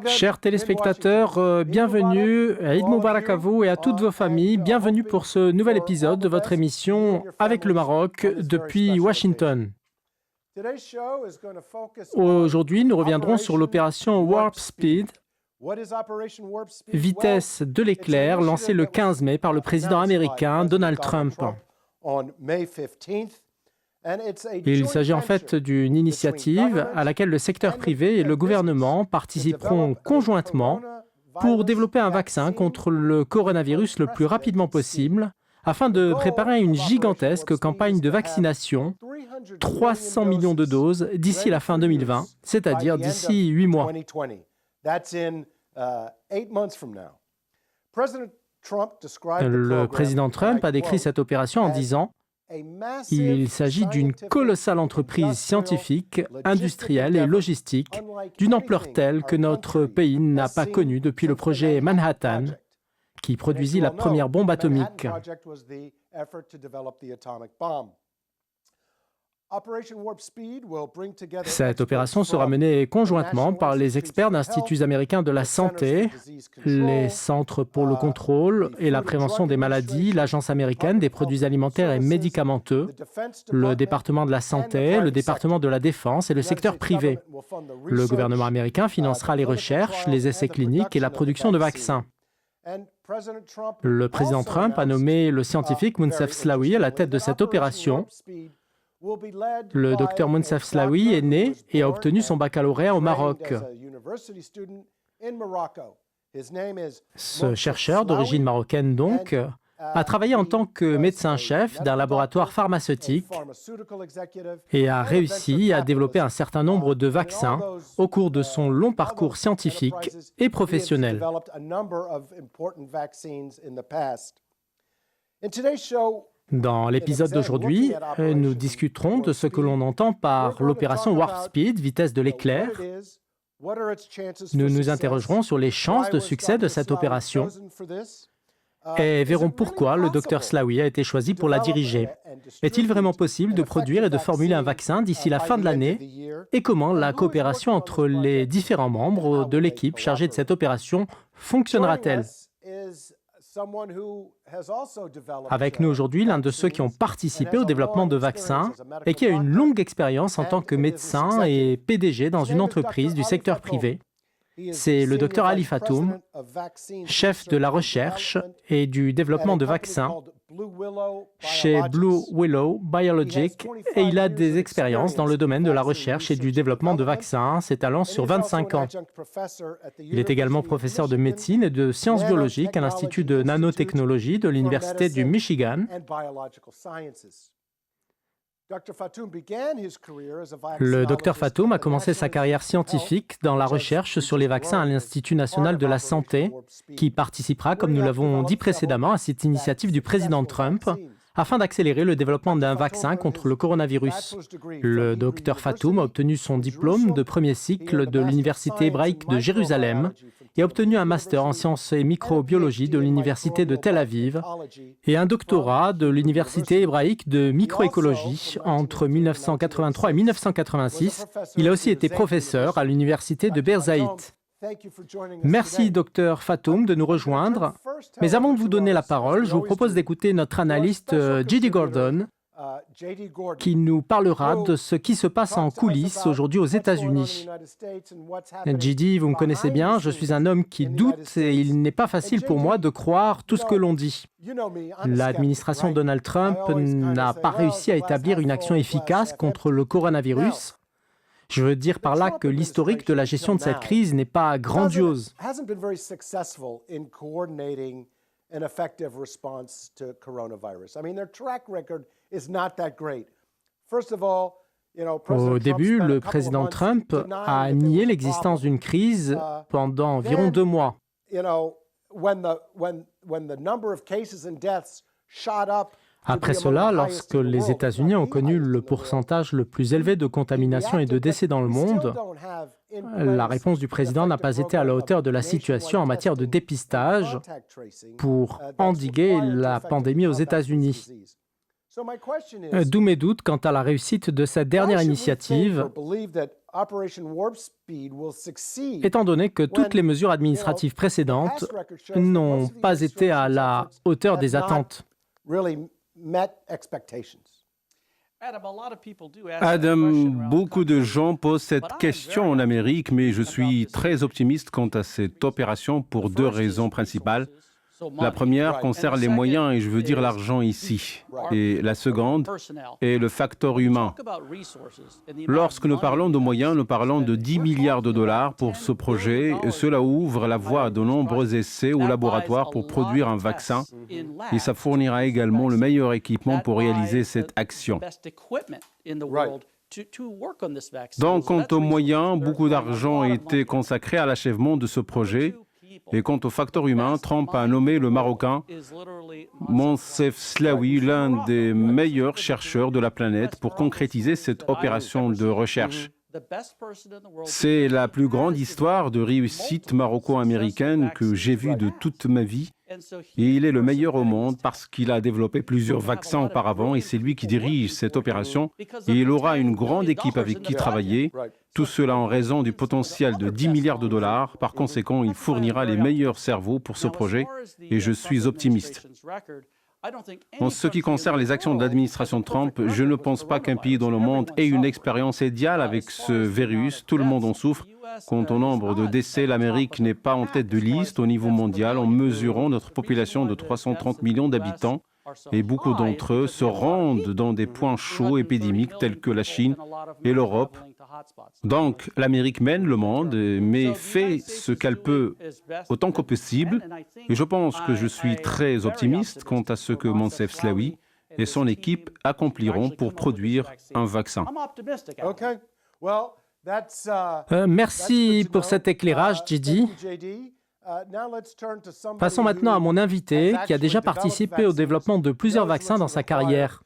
Chers téléspectateurs, bienvenue, Eid Mubarak à vous et à toutes vos familles. Bienvenue pour ce nouvel épisode de votre émission Avec le Maroc depuis Washington. Aujourd'hui, nous reviendrons sur l'opération Warp Speed, vitesse de l'éclair, lancée le 15 mai par le président américain Donald Trump. Il s'agit en fait d'une initiative à laquelle le secteur privé et le gouvernement participeront conjointement pour développer un vaccin contre le coronavirus le plus rapidement possible, afin de préparer une gigantesque campagne de vaccination, 300 millions de doses d'ici la fin 2020, c'est-à-dire d'ici 8 mois. Le président Trump a décrit cette opération en disant « Il s'agit d'une colossale entreprise scientifique, industrielle et logistique d'une ampleur telle que notre pays n'a pas connue depuis le projet Manhattan, qui produisit la première bombe atomique. » Cette opération sera menée conjointement par les experts d'Instituts américains de la santé, les Centres pour le contrôle et la prévention des maladies, l'Agence américaine des produits alimentaires et médicamenteux, le département de la santé, le département de la défense et le secteur privé. Le gouvernement américain financera les recherches, les essais cliniques et la production de vaccins. Le président Trump a nommé le scientifique Moncef Slaoui à la tête de cette opération. Le docteur Moncef Slaoui est né et a obtenu son baccalauréat au Maroc. Ce chercheur d'origine marocaine donc a travaillé en tant que médecin-chef d'un laboratoire pharmaceutique et a réussi à développer un certain nombre de vaccins au cours de son long parcours scientifique et professionnel. Dans l'épisode d'aujourd'hui, nous discuterons de ce que l'on entend par l'opération Warp Speed, vitesse de l'éclair. Nous nous interrogerons sur les chances de succès de cette opération et verrons pourquoi le Dr Slaoui a été choisi pour la diriger. Est-il vraiment possible de produire et de formuler un vaccin d'ici la fin de l'année? Et comment la coopération entre les différents membres de l'équipe chargée de cette opération fonctionnera-t-elle? Avec nous aujourd'hui, l'un de ceux qui ont participé au développement de vaccins et qui a une longue expérience en tant que médecin et PDG dans une entreprise du secteur privé. C'est le Dr Ali Fatoum, chef de la recherche et du développement de vaccins chez Blue Willow Biologics, et il a des expériences dans le domaine de la recherche et du développement de vaccins, s'étalant sur 25 ans. Il est également professeur de médecine et de sciences biologiques à l'Institut de nanotechnologie de l'Université du Michigan. Le Dr Fatoum a commencé sa carrière scientifique dans la recherche sur les vaccins à l'Institut national de la santé, qui participera, comme nous l'avons dit précédemment, à cette initiative du président Trump, afin d'accélérer le développement d'un vaccin contre le coronavirus. Le Dr Fatoum a obtenu son diplôme de premier cycle de l'Université hébraïque de Jérusalem et a obtenu un master en sciences et microbiologie de l'Université de Tel Aviv et un doctorat de l'Université hébraïque de microécologie entre 1983 et 1986. Il a aussi été professeur à l'Université de Birzeit. Merci, Dr Fatoum, de nous rejoindre. Mais avant de vous donner la parole, je vous propose d'écouter notre analyste J.D. Gordon, qui nous parlera de ce qui se passe en coulisses aujourd'hui aux États-Unis. J.D., vous me connaissez bien, je suis un homme qui doute et il n'est pas facile pour moi de croire tout ce que l'on dit. L'administration Donald Trump n'a pas réussi à établir une action efficace contre le coronavirus. Je veux dire par là que l'historique de la gestion de cette crise n'est pas grandiose. Au début, le président Trump a nié l'existence d'une crise pendant environ 2 mois. Après cela, lorsque les États-Unis ont connu le pourcentage le plus élevé de contamination et de décès dans le monde, la réponse du président n'a pas été à la hauteur de la situation en matière de dépistage pour endiguer la pandémie aux États-Unis. D'où mes doutes quant à la réussite de cette dernière initiative, étant donné que toutes les mesures administratives précédentes n'ont pas été à la hauteur des attentes. Adam, beaucoup de gens posent cette question en Amérique, mais je suis très optimiste quant à cette opération pour deux raisons principales. La première concerne les moyens, et je veux dire l'argent ici. Et la seconde est le facteur humain. Lorsque nous parlons de moyens, nous parlons de 10 milliards de dollars pour ce projet. Et cela ouvre la voie à de nombreux essais ou laboratoires pour produire un vaccin. Et ça fournira également le meilleur équipement pour réaliser cette action. Donc, quant aux moyens, beaucoup d'argent a été consacré à l'achèvement de ce projet. Et quant au facteur humain, Trump a nommé le Marocain Moncef Slaoui l'un des meilleurs chercheurs de la planète pour concrétiser cette opération de recherche. C'est la plus grande histoire de réussite maroco-américaine que j'ai vue de toute ma vie. Et il est le meilleur au monde parce qu'il a développé plusieurs vaccins auparavant et c'est lui qui dirige cette opération. Et il aura une grande équipe avec qui travailler. Tout cela en raison du potentiel de 10 milliards de dollars. Par conséquent, il fournira les meilleurs cerveaux pour ce projet et je suis optimiste. En ce qui concerne les actions de l'administration Trump, je ne pense pas qu'un pays dans le monde ait une expérience idéale avec ce virus. Tout le monde en souffre. Quant au nombre de décès, l'Amérique n'est pas en tête de liste au niveau mondial en mesurant notre population de 330 millions d'habitants. Et beaucoup d'entre eux se rendent dans des points chauds épidémiques tels que la Chine et l'Europe. Donc, l'Amérique mène le monde, mais fait ce qu'elle peut autant que possible. Et je pense que je suis très optimiste quant à ce que Moncef Slaoui et son équipe accompliront pour produire un vaccin. Merci pour cet éclairage, JD. Passons maintenant à mon invité qui a déjà participé au développement de plusieurs vaccins dans sa carrière.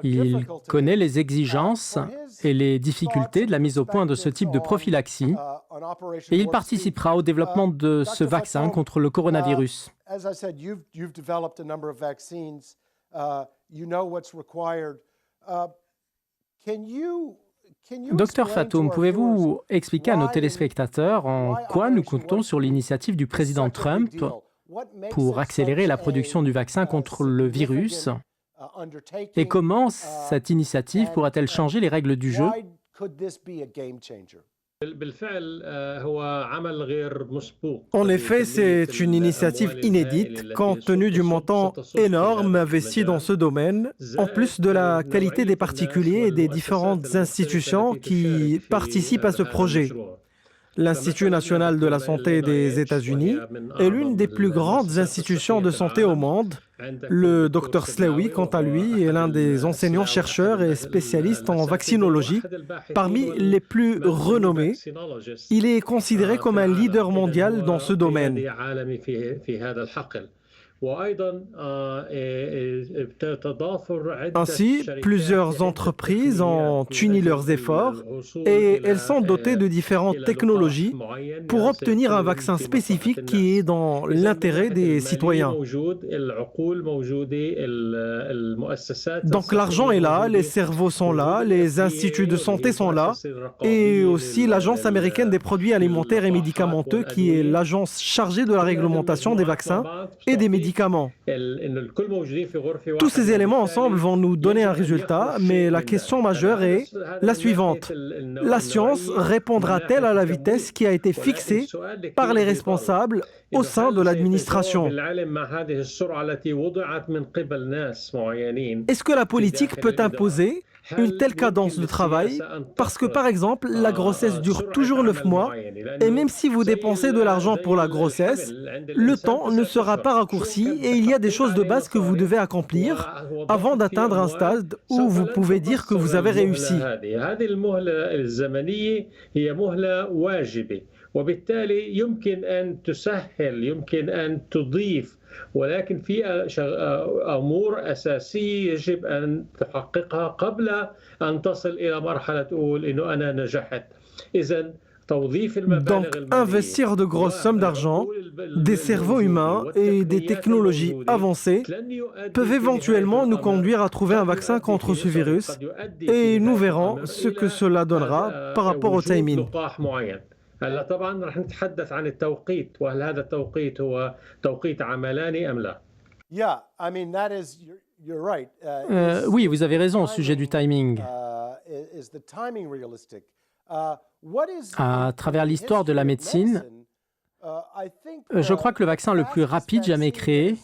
Il connaît les exigences et les difficultés de la mise au point de ce type de prophylaxie et il participera au développement de ce vaccin contre le coronavirus. Docteur Fatoum, pouvez-vous expliquer à nos téléspectateurs en quoi nous comptons sur l'initiative du président Trump pour accélérer la production du vaccin contre le virus et comment cette initiative pourra-t-elle changer les règles du jeu? En effet, c'est une initiative inédite compte tenu du montant énorme investi dans ce domaine, en plus de la qualité des particuliers et des différentes institutions qui participent à ce projet. L'Institut national de la santé des États-Unis est l'une des plus grandes institutions de santé au monde. Le Dr Slaoui, quant à lui, est l'un des enseignants-chercheurs et spécialistes en vaccinologie, parmi les plus renommés. Il est considéré comme un leader mondial dans ce domaine. Ainsi, plusieurs entreprises ont uni leurs efforts et elles sont dotées de différentes technologies pour obtenir un vaccin spécifique qui est dans l'intérêt des citoyens. Donc l'argent est là, les cerveaux sont là, les instituts de santé sont là et aussi l'Agence américaine des produits alimentaires et médicamenteux qui est l'agence chargée de la réglementation des vaccins et des médicaments. Tous ces éléments ensemble vont nous donner un résultat, mais la question majeure est la suivante. La science répondra-t-elle à la vitesse qui a été fixée par les responsables au sein de l'administration? Est-ce que la politique peut imposer une telle cadence de travail parce que, par exemple, la grossesse dure toujours 9 mois et même si vous dépensez de l'argent pour la grossesse, le temps ne sera pas raccourci et il y a des choses de base que vous devez accomplir avant d'atteindre un stade où vous pouvez dire que vous avez réussi. وبالتالي يمكن أن تسهل يمكن أن تضيف ولكن في أمور أساسية يجب أن تحققها قبل أن تصل إلى مرحلة تقول إنه أنا نجحت. إذن Donc, investir de grosses sommes d'argent, des cerveaux humains et des technologies avancées peuvent éventuellement nous conduire à trouver un vaccin contre ce virus et nous verrons ce que cela donnera par rapport au timing. هلا طبعا رح نتحدث عن التوقيت وهل هذا التوقيت هو توقيت عملاني أم لا؟ Oui, vous avez raison au sujet du timing. À travers l'histoire de la médecine, je crois que le vaccin le plus rapide jamais créé,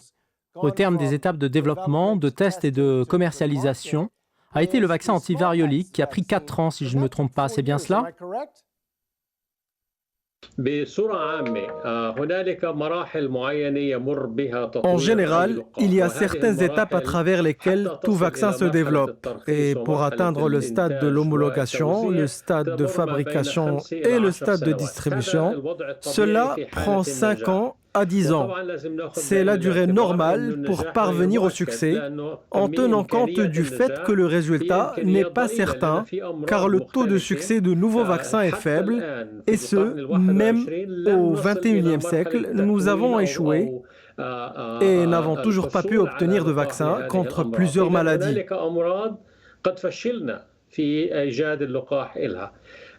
au terme des étapes de développement, de tests et de commercialisation, a été le vaccin antivariolique qui a pris 4 ans, si je ne me trompe pas. C'est bien cela? En général, il y a certaines étapes à travers lesquelles tout vaccin se développe. Et pour atteindre le stade de l'homologation, le stade de fabrication et le stade de distribution, cela prend 5 ans à 10 ans. C'est la durée normale pour parvenir au succès, en tenant compte du fait que le résultat n'est pas certain, car le taux de succès de nouveaux vaccins est faible, et ce, même au XXIe siècle, nous avons échoué et n'avons toujours pas pu obtenir de vaccin contre plusieurs maladies.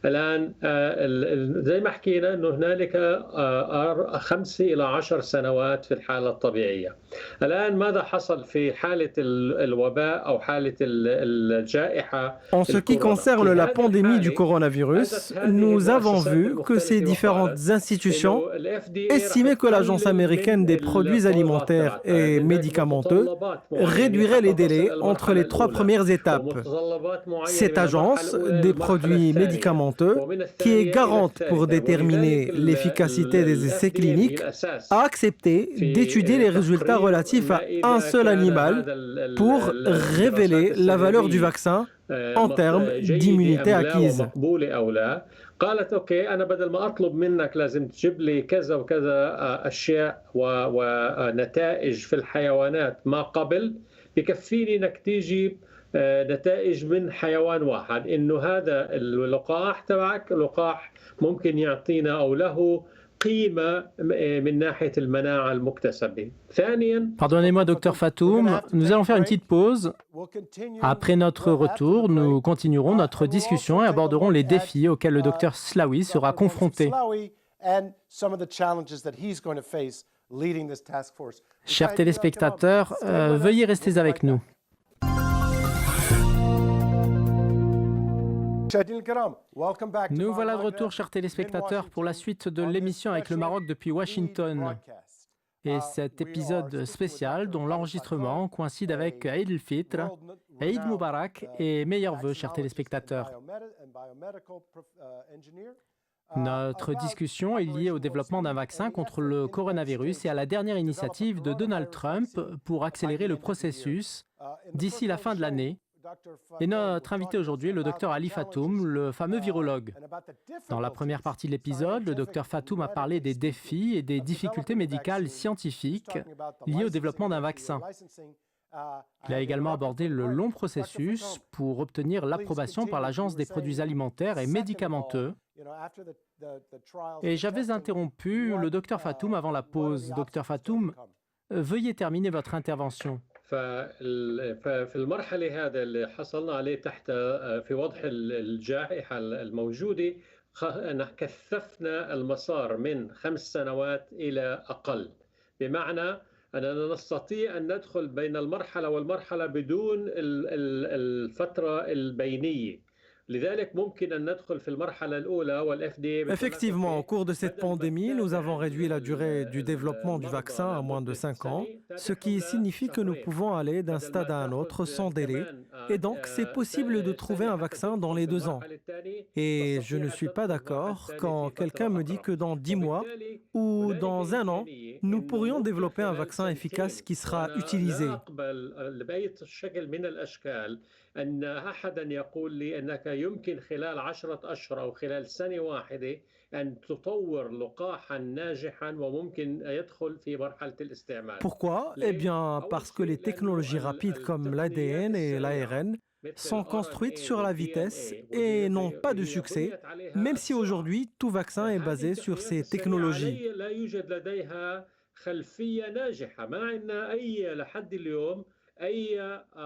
الآن زي ما حكينا أنه هنالك 5 إلى 10 سنوات في الحالة الطبيعية. الآن ماذا حصل في حالة الوباء أو حالة الجائحة؟ En ce qui concerne la pandémie du coronavirus, nous avons vu que ces différentes institutions estimaient que l'Agence américaine des produits alimentaires et médicamenteux réduirait les délais entre les 3 premières étapes. Cette agence des produits médicamenteux, qui est garante pour déterminer l'efficacité des essais cliniques, a accepté d'étudier les résultats relatifs à un seul animal pour révéler la valeur du vaccin en termes d'immunité acquise. قالت اوكي انا بدل ما اطلب منك لازم تجيب لي كذا وكذا اشياء ونتائج في الحيوانات ما قبل بكفيني انك تيجي نتائج من حيوان واحد انه هذا اللقاح تبعك لقاح ممكن يعطينا او له قيمه من ناحيه المناعه المكتسبه. ثانيا Pardonnez-moi, docteur Fatoum, nous allons faire une petite pause. Après notre retour, nous continuerons notre discussion et aborderons les défis auxquels le docteur Slaoui sera confronté. Chers téléspectateurs, veuillez rester avec nous. Nous voilà de retour, chers téléspectateurs, pour la suite de l'émission avec le Maroc depuis Washington. Et cet épisode spécial, dont l'enregistrement coïncide avec Eid al-Fitr, Eid Mubarak et meilleurs vœux, chers téléspectateurs. Notre discussion est liée au développement d'un vaccin contre le coronavirus et à la dernière initiative de Donald Trump pour accélérer le processus d'ici la fin de l'année. Et notre invité aujourd'hui est le docteur Ali Fatoum, le fameux virologue. Dans la première partie de l'épisode, le docteur Fatoum a parlé des défis et des difficultés médicales scientifiques liées au développement d'un vaccin. Il a également abordé le long processus pour obtenir l'approbation par l'Agence des produits alimentaires et médicamenteux. Et j'avais interrompu le docteur Fatoum avant la pause. Docteur Fatoum, veuillez terminer votre intervention. ففي المرحلة هذا اللي حصلنا عليه تحت في وضح الجائحة الموجودة كثفنا المسار من 5 سنوات إلى أقل بمعنى أننا نستطيع أن ندخل بين المرحلة والمرحلة بدون الفترة البينية. Effectivement, au cours de cette pandémie, nous avons réduit la durée du développement du vaccin à moins de 5 ans, ce qui signifie que nous pouvons aller d'un stade à un autre sans délai. Et donc, c'est possible de trouver un vaccin dans les 2 ans. Et je ne suis pas d'accord quand quelqu'un me dit que dans 10 mois ou dans 1 an, nous pourrions développer un vaccin efficace qui sera utilisé. أن أحدا يقول لي أنك يمكن خلال 10 أشهر أو خلال سنة واحدة Pourquoi? Eh bien, parce que les technologies rapides comme l'ADN et l'ARN sont construites sur la vitesse et n'ont pas de succès, même si aujourd'hui tout vaccin est basé sur ces technologies.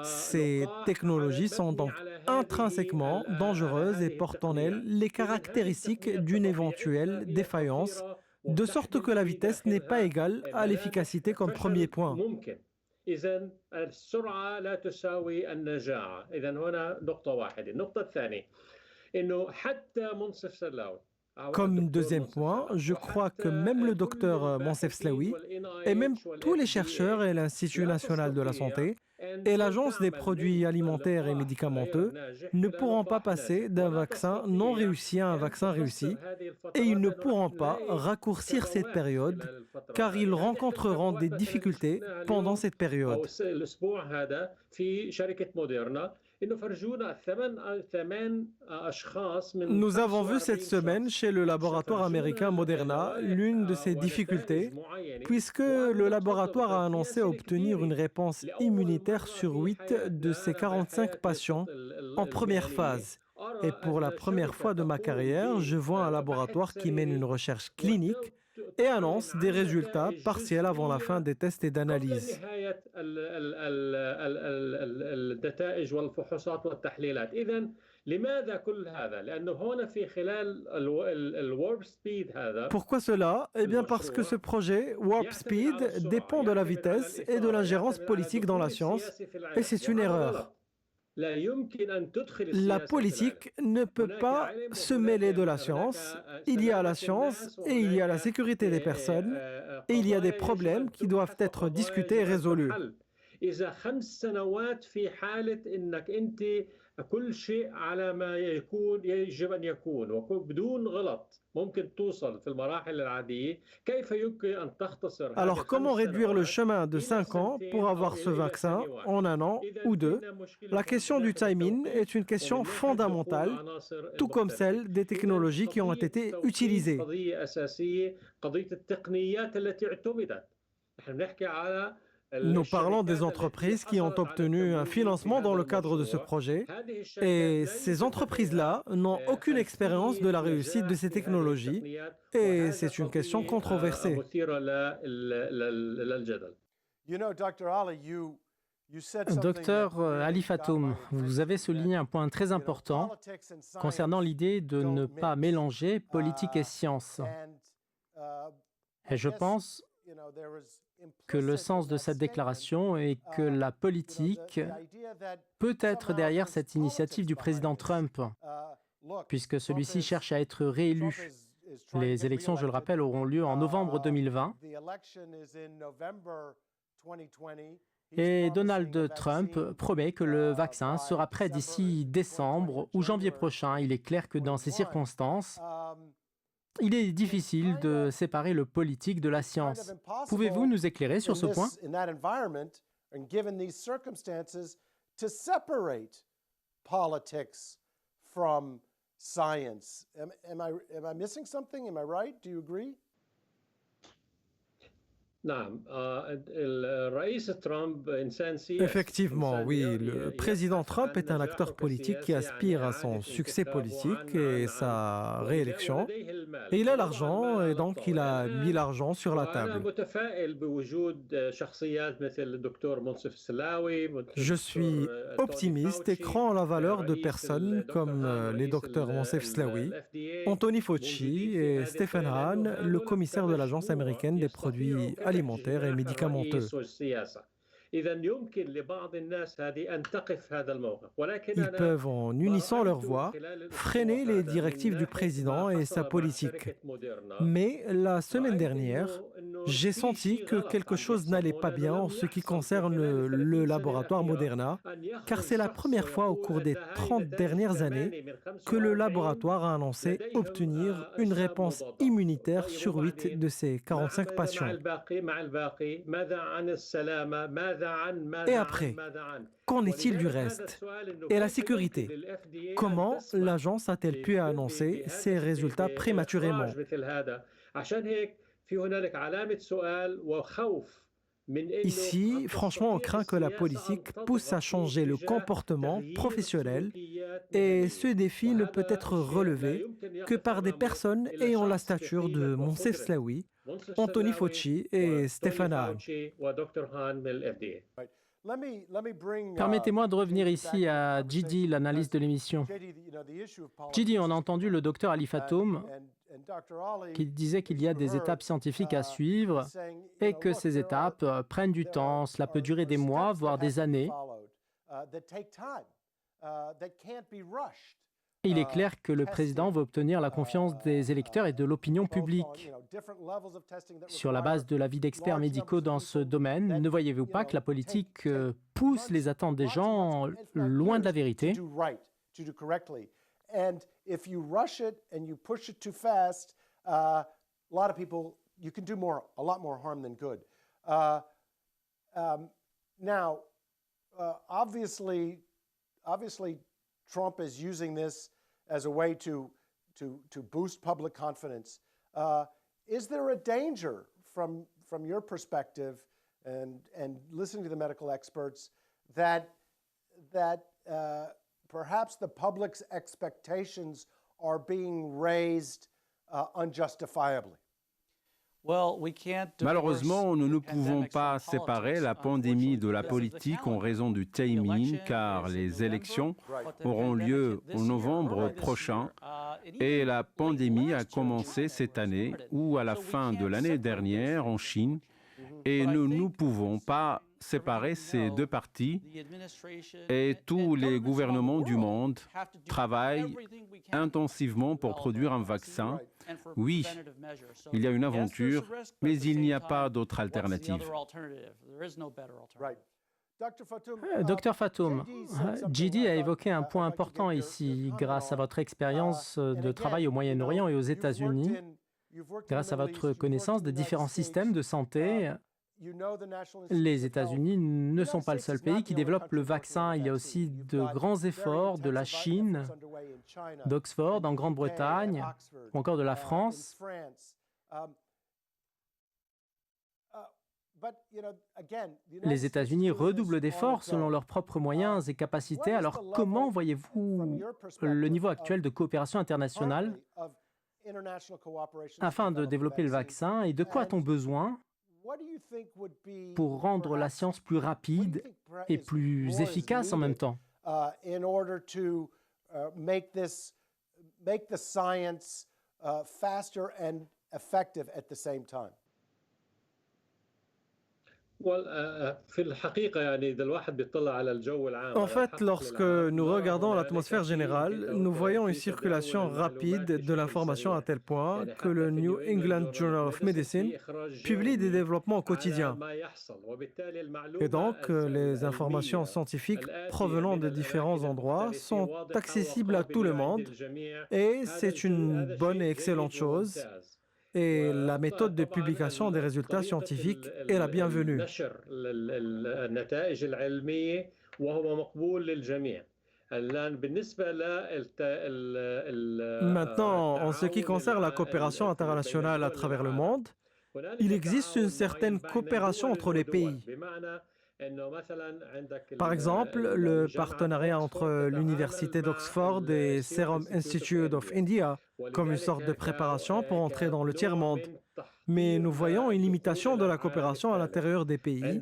Ces technologies sont donc intrinsèquement dangereuses et portent en elles les caractéristiques d'une éventuelle défaillance, de sorte que la vitesse n'est pas égale à l'efficacité comme premier point. إذا السرعة لا تساوي النجاعة. إذا هنا نقطة واحدة. النقطة الثانية إنه حتى منصف سلاوي. Comme deuxième point, je crois que même le docteur Moncef Slaoui et même tous les chercheurs et l'Institut national de la santé et l'Agence des produits alimentaires et médicamenteux ne pourront pas passer d'un vaccin non réussi à un vaccin réussi et ils ne pourront pas raccourcir cette période car ils rencontreront des difficultés pendant cette période. Nous avons vu cette semaine chez le laboratoire américain Moderna l'une de ces difficultés, puisque le laboratoire a annoncé obtenir une réponse immunitaire sur 8 de ses 45 patients en première phase. Et pour la première fois de ma carrière, je vois un laboratoire qui mène une recherche clinique et annonce des résultats partiels avant la fin des tests et d'analyses. Pourquoi cela? Eh bien parce que ce projet Warp Speed dépend de la vitesse et de l'ingérence politique dans la science, et c'est une erreur. La politique ne peut pas se mêler de la science. Il y a la science et il y a la sécurité des personnes et il y a des problèmes qui doivent être discutés et résolus. إذا 5 سنوات في حالة إنك أنت كل شيء على ما يجب أن يكون وبدون غلط ممكن توصل في المراحل العادية كيف يمكن أن تختصر. Alors comment réduire le chemin de 5 ans pour avoir ce vaccin en 1 an ou 2? La question du timing est une question fondamentale, tout comme celle des technologies qui ont été utilisées. قضية أساسية قضية التقنيات التي اعتمدت. نحن بنحكي على Nous parlons des entreprises qui ont obtenu un financement dans le cadre de ce projet et ces entreprises-là n'ont aucune expérience de la réussite de ces technologies et c'est une question controversée. Docteur Ali Fatoum, vous avez souligné un point très important concernant l'idée de ne pas mélanger politique et science. Et je pense que le sens de cette déclaration est que la politique peut être derrière cette initiative du président Trump, puisque celui-ci cherche à être réélu. Les élections, je le rappelle, auront lieu en novembre 2020. Et Donald Trump promet que le vaccin sera prêt d'ici décembre ou janvier prochain. Il est clair que dans ces circonstances, il est difficile de séparer le politique de la science. Pouvez-vous nous éclairer sur ce point? Effectivement, oui, le président Trump est un acteur politique qui aspire à son succès politique et sa réélection. Et il a l'argent et donc il a mis l'argent sur la table. Je suis optimiste et crois en la valeur de personnes comme les docteurs Moncef Slaoui, Anthony Fauci et Stephen Hahn, le commissaire de l'Agence américaine des produits alimentaires et médicamenteux. Ils peuvent, en unissant leur voix, freiner les directives du président et sa politique. Mais la semaine dernière, J'ai senti que quelque chose n'allait pas bien en ce qui concerne le laboratoire Moderna, car c'est la première fois au cours des 30 dernières années que le laboratoire a annoncé obtenir une réponse immunitaire sur 8 de ses 45 patients. Et après, qu'en est-il du reste? Et la sécurité? Comment l'agence a-t-elle pu annoncer ces résultats prématurément? Ici, franchement, on craint que la politique pousse à changer le comportement professionnel et ce défi ne peut être relevé que par des personnes ayant la stature de Moncef Slaoui, Anthony Fauci et Stéphane Hahn. Permettez-moi de revenir ici à Jidi, l'analyse de l'émission. Jidi, on a entendu le docteur Ali Fatoum qui disait qu'il y a des étapes scientifiques à suivre et que ces étapes prennent du temps. Cela peut durer des mois, voire des années. Il est clair que le président veut obtenir la confiance des électeurs et de l'opinion publique. Sur la base de l'avis d'experts médicaux dans ce domaine, ne voyez-vous pas que la politique pousse les attentes des gens loin de la vérité? And if you rush it and you push it too fast, a lot of people, you can do a lot more harm than good. Now, obviously, Trump is using this as a way to boost public confidence. Is there a danger from your perspective and listening to the medical experts that perhaps the public's expectations are being raised unjustifiably? Malheureusement, nous ne pouvons pas séparer la pandémie de la politique en raison du timing, car les élections auront lieu en novembre prochain et la pandémie a commencé cette année ou à la fin de l'année dernière en Chine et nous ne pouvons pas séparer ces deux parties et tous les gouvernements du monde travaillent intensivement pour produire un vaccin. Oui, il y a une aventure, mais il n'y a pas d'autre alternative. Docteur Fatoum, Jidi a évoqué un point important ici. Grâce à votre expérience de travail au Moyen-Orient et aux États-Unis, grâce à votre connaissance des différents systèmes de santé, les États-Unis ne sont pas le seul pays qui développe le vaccin. Il y a aussi de grands efforts de la Chine, d'Oxford, en Grande-Bretagne, ou encore de la France. Les États-Unis redoublent d'efforts selon leurs propres moyens et capacités. Alors, comment voyez-vous le niveau actuel de coopération internationale afin de développer le vaccin et de quoi a-t-on besoin pour rendre la science plus rapide et plus efficace en même temps? Make the science faster and effective at the same time. En fait, lorsque nous regardons l'atmosphère générale, nous voyons une circulation rapide de l'information à tel point que le New England Journal of Medicine publie des développements quotidiens. Et donc, les informations scientifiques provenant de différents endroits sont accessibles à tout le monde et c'est une bonne et excellente chose. Et la méthode de publication des résultats scientifiques est la bienvenue. Maintenant, en ce qui concerne la coopération internationale à travers le monde, il existe une certaine coopération entre les pays. Par exemple, le partenariat entre l'Université d'Oxford et Serum Institute of India, comme une sorte de préparation pour entrer dans le tiers-monde. Mais nous voyons une limitation de la coopération à l'intérieur des pays.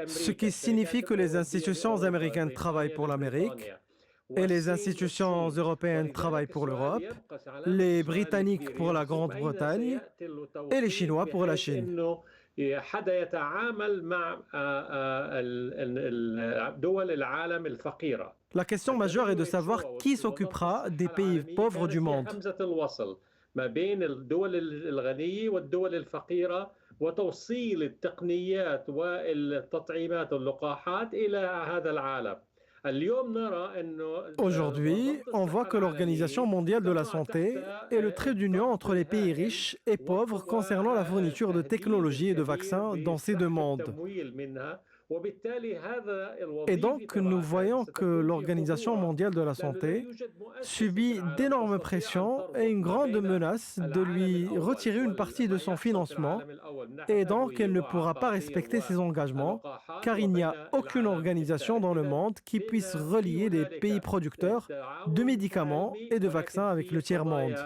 Ce qui signifie que les institutions américaines travaillent pour l'Amérique et les institutions européennes travaillent pour l'Europe, les Britanniques pour la Grande-Bretagne et les Chinois pour la Chine. حدا يتعامل مع دول العالم الفقيرة. La question majeure est de savoir qui s'occupera des pays pauvres du monde. همزة الوصل ما بين الدول الغنية والدول الفقيرة وتوصيل التقنيات والتطعيمات واللقاحات إلى هذا العالم. Aujourd'hui, on voit que l'Organisation mondiale de la santé est le trait d'union entre les pays riches et pauvres concernant la fourniture de technologies et de vaccins dans ces deux mondes. Et donc, nous voyons que l'Organisation mondiale de la santé subit d'énormes pressions et une grande menace de lui retirer une partie de son financement, et donc elle ne pourra pas respecter ses engagements, car il n'y a aucune organisation dans le monde qui puisse relier les pays producteurs de médicaments et de vaccins avec le tiers-monde.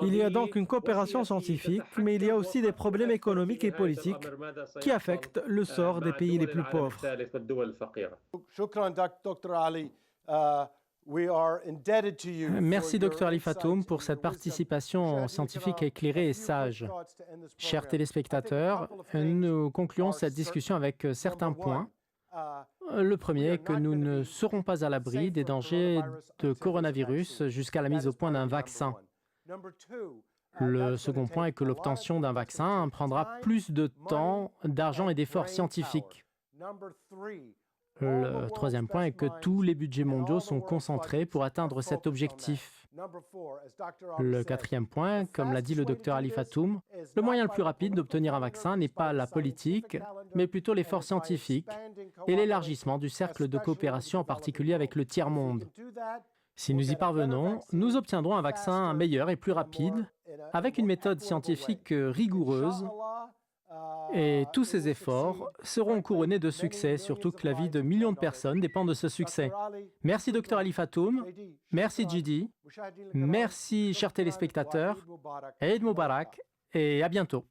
Il y a donc une coopération scientifique, mais il y a aussi des problèmes économiques et politiques qui affectent le sort des pays les plus pauvres. Merci Dr Ali Fatoum pour cette participation scientifique éclairée et sage. Chers téléspectateurs, nous concluons cette discussion avec certains points. Le premier est que nous ne serons pas à l'abri des dangers de coronavirus jusqu'à la mise au point d'un vaccin. Le second point est que l'obtention d'un vaccin prendra plus de temps, d'argent et d'efforts scientifiques. Le troisième point est que tous les budgets mondiaux sont concentrés pour atteindre cet objectif. Le quatrième point, comme l'a dit le Dr Ali Fatoum, le moyen le plus rapide d'obtenir un vaccin n'est pas la politique, mais plutôt l'effort scientifique et l'élargissement du cercle de coopération, en particulier avec le tiers-monde. Si nous y parvenons, nous obtiendrons un vaccin meilleur et plus rapide, avec une méthode scientifique rigoureuse, et tous ces efforts seront couronnés de succès, surtout que la vie de millions de personnes dépend de ce succès. Merci Dr Ali Fatoum, merci Jidi, merci chers téléspectateurs, Eid Mubarak et à bientôt.